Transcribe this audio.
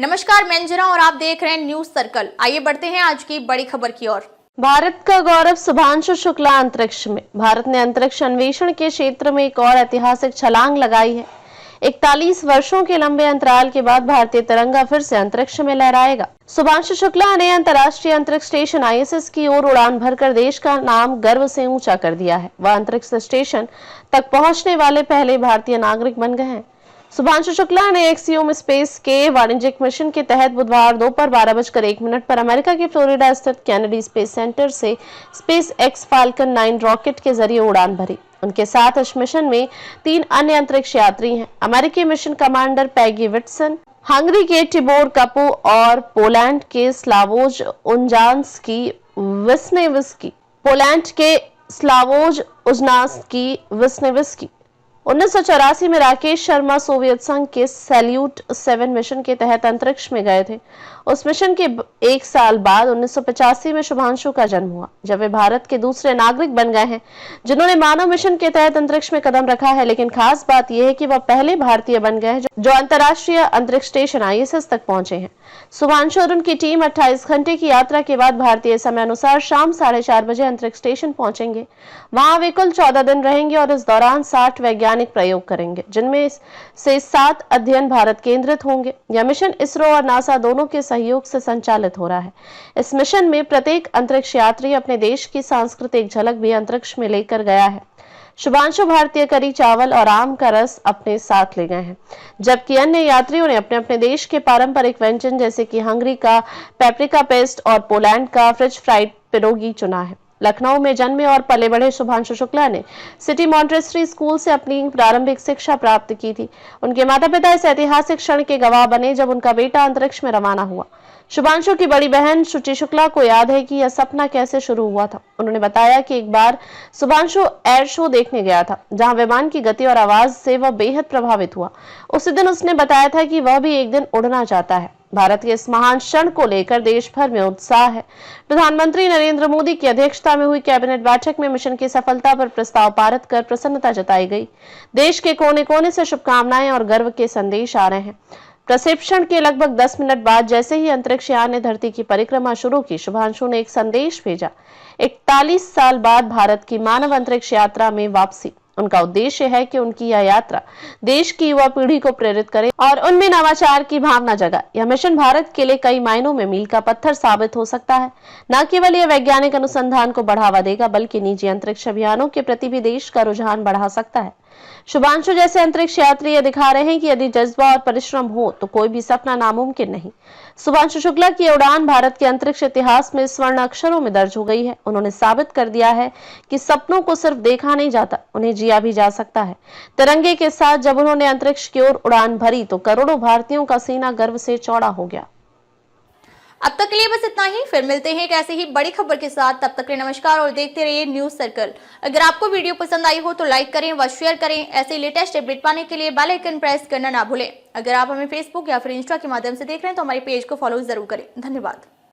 नमस्कार, मैं अंजना और आप देख रहे हैं न्यूज सर्कल। आइए बढ़ते हैं आज की बड़ी खबर की ओर। भारत का गौरव शुभांशु शुक्ला अंतरिक्ष में। भारत ने अंतरिक्ष अन्वेषण के क्षेत्र में एक और ऐतिहासिक छलांग लगाई है। 41 वर्षों के लंबे अंतराल के बाद भारतीय तिरंगा फिर से अंतरिक्ष में लहराएगा। शुभांशु शुक्ला ने अंतर्राष्ट्रीय अंतरिक्ष स्टेशन ISS की ओर उड़ान भरकर देश का नाम गर्व से ऊंचा कर दिया है। वह अंतरिक्ष स्टेशन तक पहुंचने वाले पहले भारतीय नागरिक बन गए हैं। शुभांशु शुक्ला ने एक्सियोम स्पेस के वाणिज्यिक मिशन के तहत बुधवार दोपहर 12:01 पर अमेरिका के फ्लोरिडा स्थित कैनेडी स्पेस सेंटर से स्पेस एक्स फाल्कन 9 रॉकेट के जरिए उड़ान भरी। उनके साथ इस मिशन में 3 अन्य अंतरिक्ष यात्री हैं। अमेरिकी mission commander Peggy Whitson, Hungary के टिबोर कपू और पोलैंड के स्लावोज उजनास्की 1984 में राकेश शर्मा सोवियत संघ के सैल्यूट 7 मिशन के तहत अंतरिक्ष में गए थे। उस मिशन के 1 साल बाद 1985 में शुभांशु का जन्म हुआ, जब वे भारत के दूसरे नागरिक बन गए हैं जिन्होंने मानव मिशन के तहत अंतरिक्ष में कदम रखा है। लेकिन खास बात यह है कि वह पहले भारतीय बन गए हैं जो अंतर्राष्ट्रीय अंतरिक्ष स्टेशन ISS तक पहुंचे हैं। शुभांशु और उनकी टीम 28 घंटे की यात्रा के बाद भारतीय समय अनुसार शाम 4:30 बजे अंतरिक्ष स्टेशन पहुंचेंगे। वहां वे कुल 14 दिन रहेंगे और इस दौरान 60 वैज्ञानिक प्रयोग करेंगे, जिनमें से 7 अध्ययन भारत केंद्रित होंगे। यह मिशन इसरो और नासा दोनों के सहयोग से संचालित हो रहा है। इस मिशन में प्रत्येक अंतरिक्ष यात्री अपने देश की सांस्कृतिक झलक भी अंतरिक्ष में लेकर गया है। शुभांशु भारतीय करी चावल और आम का रस अपने साथ ले गए हैं, जबकि अन्य यात्रियों ने अपने अपने देश के पारंपरिक व्यंजन जैसे कि हंगरी का पेपरिका पेस्ट और पोलैंड का फ्रेंच फ्राइड पिरोगी चुना है। लखनऊ में जन्मे और पले बढ़े शुभांशु शुक्ला ने सिटी मॉन्टेसरी स्कूल से अपनी प्रारंभिक शिक्षा प्राप्त की थी। उनके माता पिता इस ऐतिहासिक क्षण के गवाह बने जब उनका बेटा अंतरिक्ष में रवाना हुआ। शुभांशु की बड़ी बहन शुचि शुक्ला को याद है कि यह सपना कैसे शुरू हुआ था। उन्होंने बताया कि एक बार शुभांशु एयर शो देखने गया था, जहां विमान की गति और आवाज से वह बेहद प्रभावित हुआ। उसी दिन उसने बताया था कि वह भी एक दिन उड़ना चाहता है। भारत के इस महान क्षण को लेकर देश भर में उत्साह है। प्रधानमंत्री नरेंद्र मोदी की अध्यक्षता में हुई कैबिनेट बैठक में मिशन की सफलता पर प्रस्ताव पारित कर प्रसन्नता जताई गई। देश के कोने कोने से शुभकामनाएं और गर्व के संदेश आ रहे हैं। प्रक्षेपण के लगभग 10 मिनट बाद जैसे ही अंतरिक्ष यान ने धरती की परिक्रमा शुरू की, शुभांशु ने एक संदेश भेजा। 41 साल बाद भारत की मानव अंतरिक्ष यात्रा में वापसी। उनका उद्देश्य है कि उनकी यह यात्रा देश की युवा पीढ़ी को प्रेरित करे और उनमें नवाचार की भावना जगाए। यह मिशन भारत के लिए कई मायनों में मील का पत्थर साबित हो सकता है। न केवल यह वैज्ञानिक अनुसंधान को बढ़ावा देगा, बल्कि निजी अंतरिक्ष अभियानों के प्रति भी देश का रुझान बढ़ा सकता है। शुभांशु जैसे अंतरिक्ष यात्री यह दिखा रहे हैं कि यदि जज्बा और परिश्रम हो तो कोई भी सपना नामुमकिन नहीं। शुभांशु शुक्ला की उड़ान भारत के अंतरिक्ष इतिहास में स्वर्ण अक्षरों में दर्ज हो गई है। उन्होंने साबित कर दिया है कि सपनों को सिर्फ देखा नहीं जाता, उन्हें जिया भी जा सकता है। तिरंगे के साथ जब उन्होंने अंतरिक्ष की ओर उड़ान भरी तो करोड़ों भारतीयों का सीना गर्व से चौड़ा हो गया। अब तक के लिए बस इतना ही। फिर मिलते हैं एक ऐसी ही बड़ी खबर के साथ। तब तक के लिए नमस्कार और देखते रहिए न्यूज सर्कल। अगर आपको वीडियो पसंद आई हो तो लाइक करें व शेयर करें। ऐसे लेटेस्ट अपडेट पाने के लिए बेल आइकन प्रेस करना ना भूलें। अगर आप हमें फेसबुक या फिर इंस्टा के माध्यम से देख रहे हैं तो हमारे पेज को फॉलो जरूर करें। धन्यवाद।